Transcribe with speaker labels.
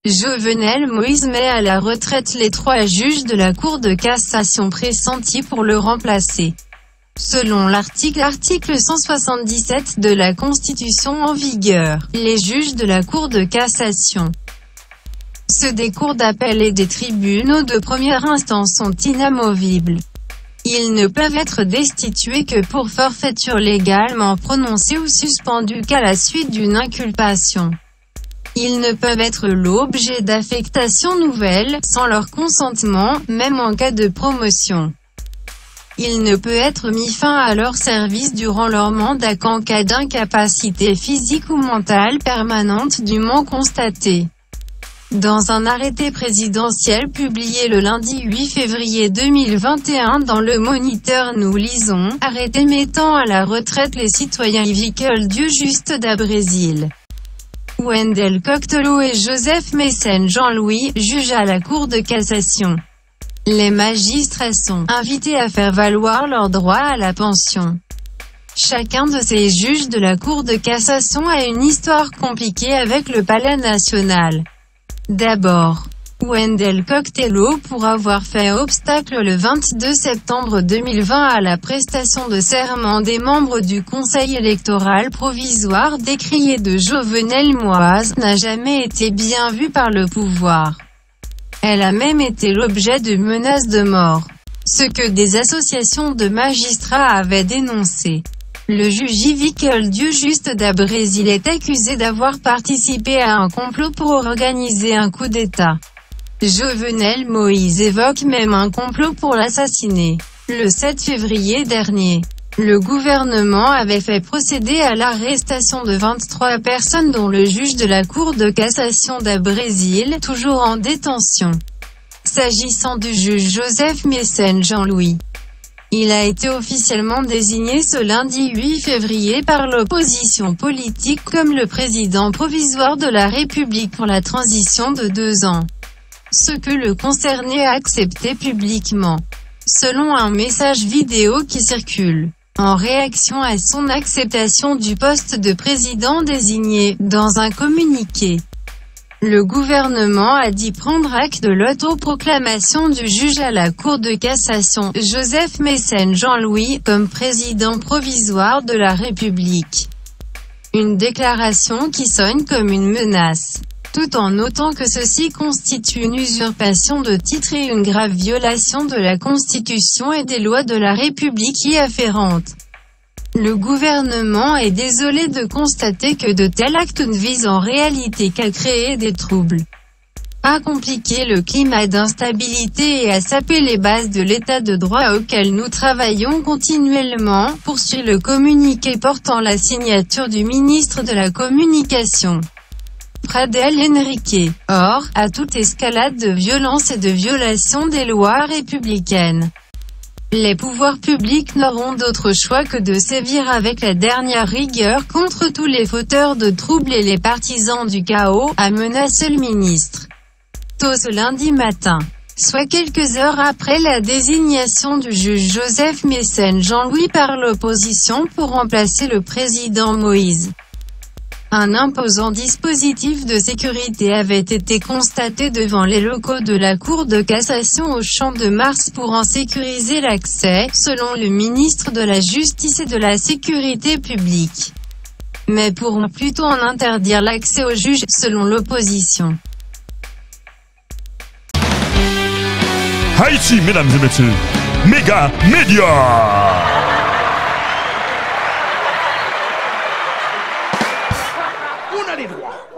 Speaker 1: Jovenel Moïse met à la retraite les 3 juges de la Cour de cassation pressentis pour le remplacer. Selon l'article 177 de la Constitution en vigueur, les juges de la Cour de cassation, ceux des cours d'appel et des tribunaux de première instance sont inamovibles. Ils ne peuvent être destitués que pour forfaiture légalement prononcée ou suspendus qu'à la suite d'une inculpation. Ils ne peuvent être l'objet d'affectations nouvelles, sans leur consentement, même en cas de promotion. Il ne peut être mis fin à leur service durant leur mandat qu'en cas d'incapacité physique ou mentale permanente dûment constatée. Dans un arrêté présidentiel publié le lundi 8 février 2021 dans le Moniteur, nous lisons « Arrêté mettant à la retraite les citoyens Yvickle Dieujuste da Brésil. Wendel Coctelot et Joseph Mécène Jean-Louis, juges à la Cour de cassation. Les magistrats sont invités à faire valoir leur droit à la pension. Chacun de ces juges de la Cour de cassation a une histoire compliquée avec le Palais national. D'abord, Wendel Coctelot pour avoir fait obstacle le 22 septembre 2020 à la prestation de serment des membres du Conseil électoral provisoire décrié de Jovenel Moïse, n'a jamais été bien vue par le pouvoir. Elle a même été l'objet de menaces de mort, ce que des associations de magistrats avaient dénoncé. Le juge Yvickle Dieujuste da Brésil est accusé d'avoir participé à un complot pour organiser un coup d'État. Jovenel Moïse évoque même un complot pour l'assassiner. Le 7 février dernier, le gouvernement avait fait procéder à l'arrestation de 23 personnes dont le juge de la Cour de cassation da Brésil, toujours en détention. S'agissant du juge Joseph Mécène Jean-Louis, il a été officiellement désigné ce lundi 8 février par l'opposition politique comme le président provisoire de la République pour la transition de 2 ans. Ce que le concerné a accepté publiquement, selon un message vidéo qui circule. En réaction à son acceptation du poste de président désigné, dans un communiqué, le gouvernement a dit prendre acte de l'autoproclamation du juge à la Cour de cassation, Joseph Mécène Jean-Louis, comme président provisoire de la République. Une déclaration qui sonne comme une menace, tout en notant que ceci constitue une usurpation de titre et une grave violation de la Constitution et des lois de la République y afférentes. Le gouvernement est désolé de constater que de tels actes ne visent en réalité qu'à créer des troubles, à compliquer le climat d'instabilité et à saper les bases de l'état de droit auquel nous travaillons continuellement, poursuit le communiqué portant la signature du ministre de la Communication, Pradel Henrique. Or, à toute escalade de violence et de violation des lois républicaines, les pouvoirs publics n'auront d'autre choix que de sévir avec la dernière rigueur contre tous les fauteurs de troubles et les partisans du chaos, a menacé le ministre. Tôt ce lundi matin, soit quelques heures après la désignation du juge Joseph Mécène Jean-Louis par l'opposition pour remplacer le président Moïse, un imposant dispositif de sécurité avait été constaté devant les locaux de la Cour de cassation au Champ de Mars pour en sécuriser l'accès, selon le ministre de la Justice et de la Sécurité publique. Mais pourront plutôt en interdire l'accès aux juges, selon l'opposition.
Speaker 2: Haïti, mesdames et messieurs, Méga Média.
Speaker 3: On a les droits.